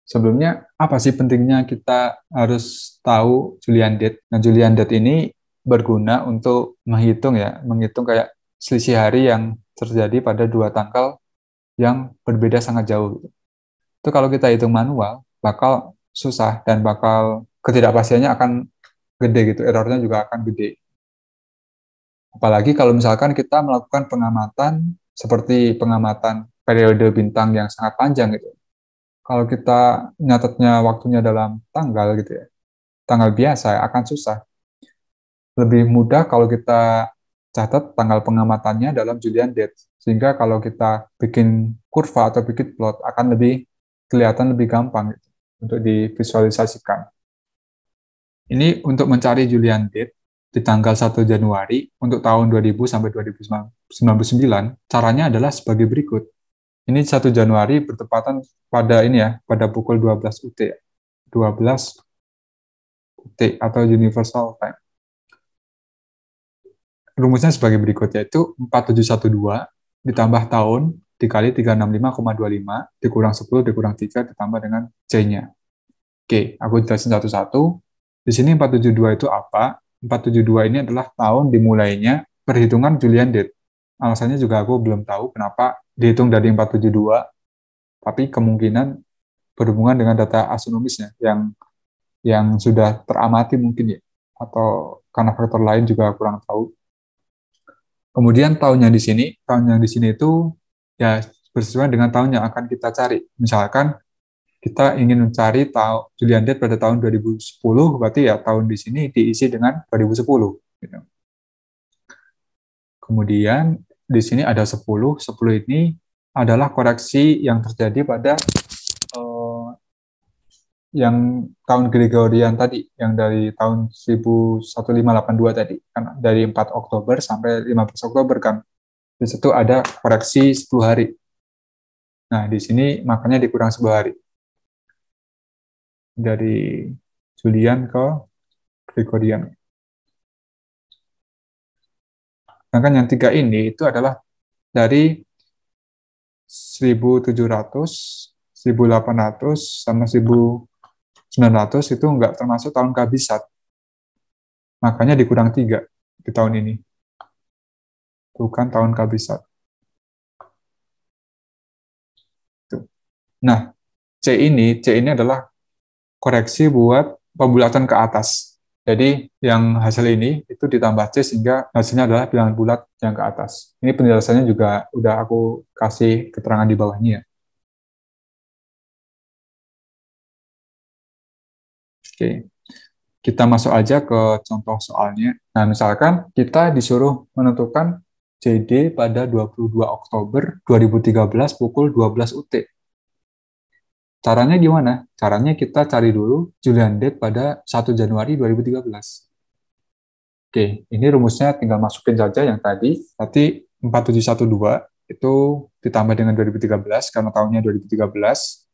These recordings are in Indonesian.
Sebelumnya, apa sih pentingnya kita harus tahu Julian date? Nah, Julian date ini berguna untuk menghitung kayak selisih hari yang terjadi pada dua tanggal yang berbeda sangat jauh. Itu kalau kita hitung manual, bakal susah dan bakal ketidakpastiannya akan gede gitu, errornya juga akan gede. Apalagi kalau misalkan kita melakukan pengamatan seperti pengamatan periode bintang yang sangat panjang gitu. Kalau kita nyatetnya waktunya dalam tanggal gitu ya, tanggal biasa akan susah. Lebih mudah kalau kita catat tanggal pengamatannya dalam Julian date. Sehingga kalau kita bikin kurva atau bikin plot akan lebih kelihatan lebih gampang gitu, untuk divisualisasikan. Ini untuk mencari Julian date di tanggal 1 Januari untuk tahun 2000 sampai 2099, caranya adalah sebagai berikut. Ini 1 Januari bertepatan pada ini ya, pada pukul 12 UT. 12 UT atau Universal Time. Rumusnya sebagai berikut, yaitu 4712 ditambah tahun dikali 365,25 dikurang 10 dikurang 3 ditambah dengan C-nya. Oke, aku jelasin satu-satu. Di sini 472 itu apa? 472 ini adalah tahun dimulainya perhitungan Julian date. Alasannya juga aku belum tahu kenapa dihitung dari 472, tapi kemungkinan berhubungan dengan data astronomisnya yang sudah teramati mungkin ya, atau karena faktor lain juga kurang tahu. Kemudian tahun yang di sini itu ya bersesuaian dengan tahun yang akan kita cari. Misalkan kita ingin mencari Julian date pada tahun 2010, berarti ya tahun di sini diisi dengan 2010. Gitu. Kemudian di sini ada 10. 10 ini adalah koreksi yang terjadi pada yang tahun Gregorian tadi, yang dari tahun 1582 tadi, kan dari 4 Oktober sampai 15 Oktober kan. Di situ ada koreksi 10 hari. Nah, di sini makanya dikurang 10 hari. Dari Julian ke Gregorian. Sedangkan yang 3 ini itu adalah dari 1700, 1800, sama 1900 itu enggak termasuk tahun kabisat. Makanya dikurang 3 di tahun ini. Bukan tahun kabisat. Nah, C ini adalah koreksi buat pembulatan ke atas. Jadi yang hasil ini itu ditambah C sehingga hasilnya adalah bilangan bulat yang ke atas. Ini penjelasannya juga udah aku kasih keterangan di bawahnya. Oke, kita masuk aja ke contoh soalnya. Nah, misalkan kita disuruh menentukan JD pada 22 Oktober 2013 pukul 12 UT. Caranya gimana? Caranya kita cari dulu Julian date pada 1 Januari 2013. Oke, ini rumusnya tinggal masukin saja yang tadi. Berarti 4712 itu ditambah dengan 2013 karena tahunnya 2013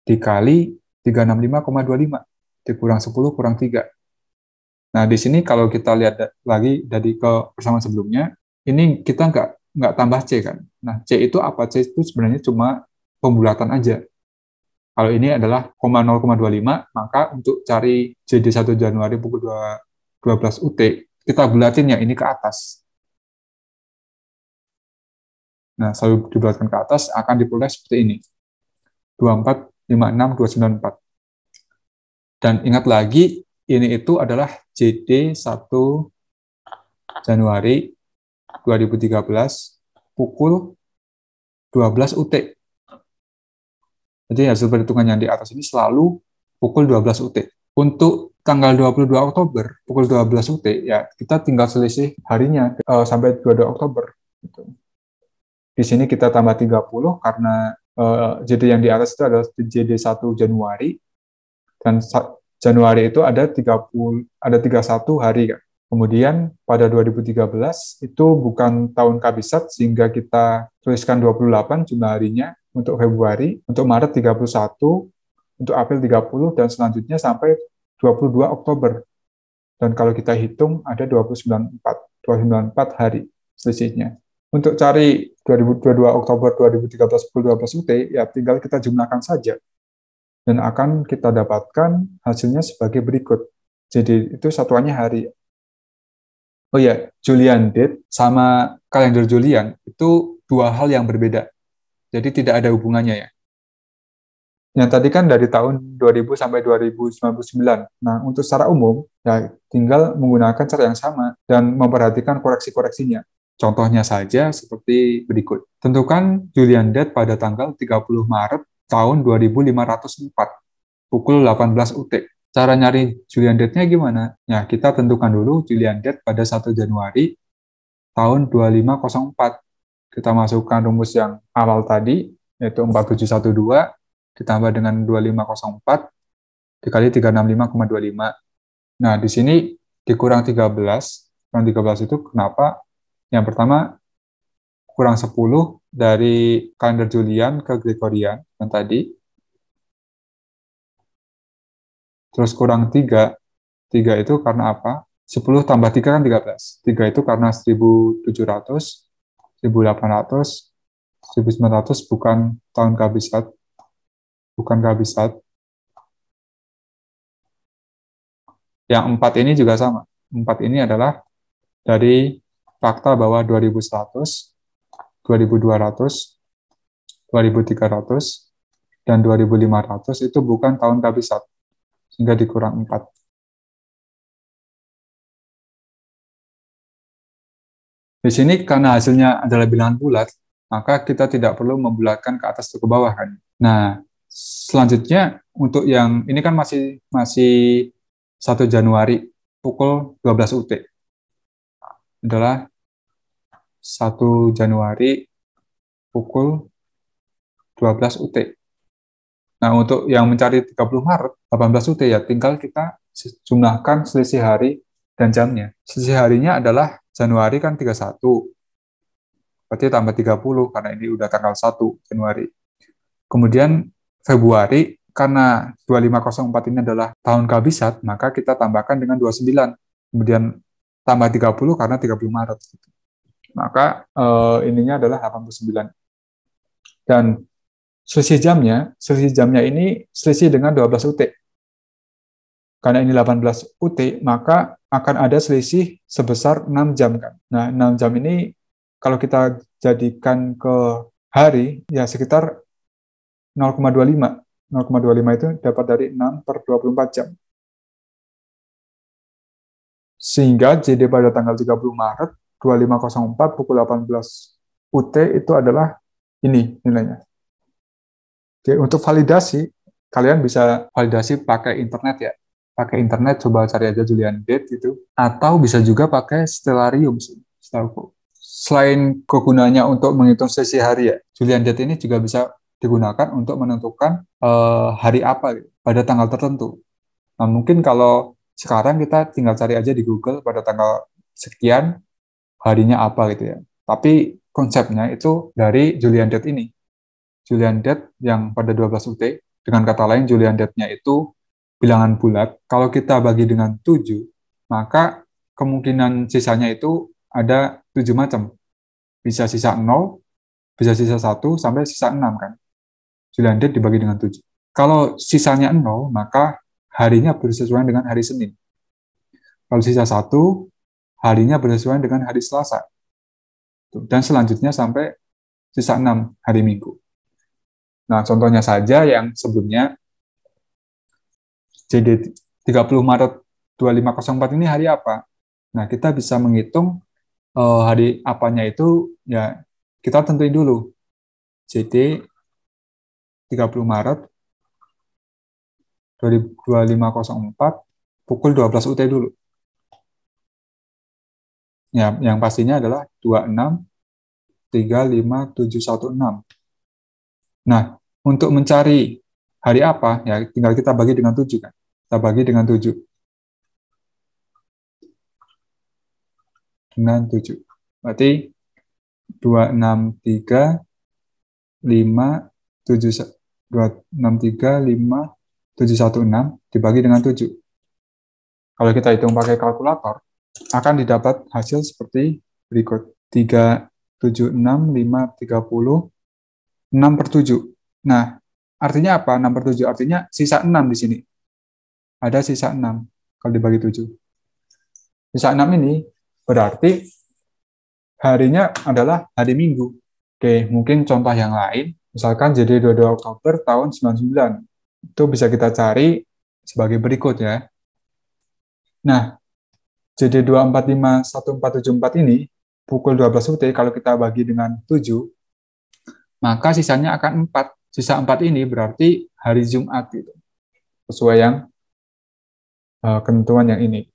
dikali 365,25 dikurang 10 kurang 3. Nah, di sini kalau kita lihat lagi dari ke persamaan sebelumnya, ini kita nggak tambah C kan. Nah, C itu apa? C itu sebenarnya cuma pembulatan aja. Kalau ini adalah 0,025, maka untuk cari JD 1 Januari pukul 12 UT, kita bulatin yang ini ke atas. Nah, selalu dibulatkan ke atas akan diperoleh seperti ini. 24, 56, 294. Dan ingat lagi, ini itu adalah JD 1 Januari 2013 pukul 12 UT. Jadi hasil perhitungan yang di atas ini selalu pukul 12 UT. Untuk tanggal 22 Oktober pukul 12 UT, ya kita tinggal selisih harinya sampai 22 Oktober. Gitu. Di sini kita tambah 30 karena JD yang di atas itu adalah JD 1 Januari, dan Januari itu ada 31 hari kan. Kemudian pada 2013 itu bukan tahun kabisat sehingga kita tuliskan 28 jumlah harinya untuk Februari, untuk Maret 31, untuk April 30 dan selanjutnya sampai 22 Oktober. Dan kalau kita hitung ada 294 hari selisihnya. Untuk cari 2022 Oktober 2013 pukul 12 UT ya tinggal kita jumlahkan saja. dan akan kita dapatkan hasilnya sebagai berikut. Jadi itu satuannya hari. Oh ya, Julian date sama kalender Julian itu dua hal yang berbeda. Jadi tidak ada hubungannya ya. Yang tadi kan dari tahun 2000 sampai 2099. Nah, untuk secara umum, ya tinggal menggunakan cara yang sama dan memperhatikan koreksi-koreksinya. Contohnya saja seperti berikut. Tentukan Julian date pada tanggal 30 Maret tahun 2504, pukul 18 UT. Cara nyari Julian date-nya gimana? Ya, kita tentukan dulu Julian date pada 1 Januari tahun 2504. Kita masukkan rumus yang awal tadi, yaitu 4712, ditambah dengan 2504 dikali 365,25. Nah, di sini dikurang 13. Kurang 13 itu kenapa? Yang pertama, kurang 10 dari kalender Julian ke Gregorian yang tadi. Terus kurang 3. 3 itu karena apa? 10 tambah 3 kan 13. 3 itu karena 1700, 1800, 1900 bukan tahun kehabisat. Bukan kehabisat. Yang 4 ini juga sama. 4 ini adalah dari fakta bahwa 2100, 2200, 2300, dan 2500 itu bukan tahun kehabisat, sehingga dikurang 4. Di sini karena hasilnya adalah bilangan bulat, maka kita tidak perlu membulatkan ke atas atau ke bawah kan. Nah, selanjutnya untuk yang ini kan masih 1 Januari pukul 12 UT. Adalah 1 Januari pukul 12 UT. Nah, untuk yang mencari 30 Maret 18 UT ya tinggal kita jumlahkan selisih hari dan jamnya. Selisih harinya adalah Januari kan 31. Berarti tambah 30 karena ini udah tanggal 1 Januari. Kemudian Februari karena 2504 ini adalah tahun kehabisat, maka kita tambahkan dengan 29. Kemudian tambah 30 karena 30 Maret. Maka ininya adalah 89. Dan selisih jamnya ini selisih dengan 12 UT. Karena ini 18 UT, maka akan ada selisih sebesar 6 jam kan. Nah, 6 jam ini kalau kita jadikan ke hari, ya sekitar 0,25. 0,25 itu dapat dari 6 per 24 jam. Sehingga JD pada tanggal 30 Maret 2504 pukul 18 UT itu adalah ini nilainya. Oke, untuk validasi, kalian bisa validasi pakai internet ya. Pakai internet, coba cari aja Julian date gitu. Atau bisa juga pakai Stellarium sih, setahu. Selain kegunaannya untuk menghitung sesi hari ya, Julian date ini juga bisa digunakan untuk menentukan hari apa gitu, pada tanggal tertentu. Nah, mungkin kalau sekarang kita tinggal cari aja di Google pada tanggal sekian, harinya apa gitu ya. Tapi konsepnya itu dari Julian date ini. Julian date yang pada 12 UT, dengan kata lain Julian date-nya itu bilangan bulat. Kalau kita bagi dengan 7, maka kemungkinan sisanya itu ada 7 macam. Bisa sisa 0, bisa sisa 1, sampai sisa 6 kan. Julian date dibagi dengan 7. Kalau sisanya 0, maka harinya bersesuaian dengan hari Senin. Kalau sisa 1, harinya bersesuaian dengan hari Selasa. Dan selanjutnya sampai sisa 6, hari Minggu. Nah, contohnya saja yang sebelumnya, JD 30 Maret 2504 ini hari apa? Nah, kita bisa menghitung hari apanya itu, ya kita tentuin dulu. JD 30 Maret 2504 pukul 12 UT dulu. Ya, yang pastinya adalah 26357116. Nah, untuk mencari hari apa, ya tinggal kita bagi dengan 7 kan. Kita bagi dengan 7. Dengan 7. Berarti 263 5 7 263 5 716 dibagi dengan 7. Kalau kita hitung pakai kalkulator, akan didapat hasil seperti berikut. 3, 7, 6, 5, 30, 6 per 7. Nah, artinya apa? 6 per 7 artinya sisa 6 di sini. Ada sisa 6 kalau dibagi 7. Sisa 6 ini berarti harinya adalah hari Minggu. Oke, mungkin contoh yang lain, misalkan jadi 22 Oktober tahun 99. Itu bisa kita cari sebagai berikut ya. Nah, jadi 2451474 ini pukul 12 UT kalau kita bagi dengan 7, maka sisanya akan 4. Sisa 4 ini berarti hari Jumat gitu. Sesuai yang ketentuan yang ini.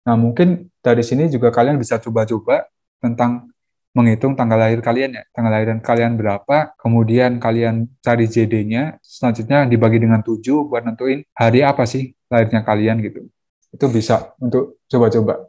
Nah, mungkin dari sini juga kalian bisa coba-coba tentang menghitung tanggal lahir kalian ya. Tanggal lahir kalian berapa, kemudian kalian cari JD-nya, selanjutnya dibagi dengan 7 buat nentuin hari apa sih lahirnya kalian gitu. Itu bisa untuk coba-coba.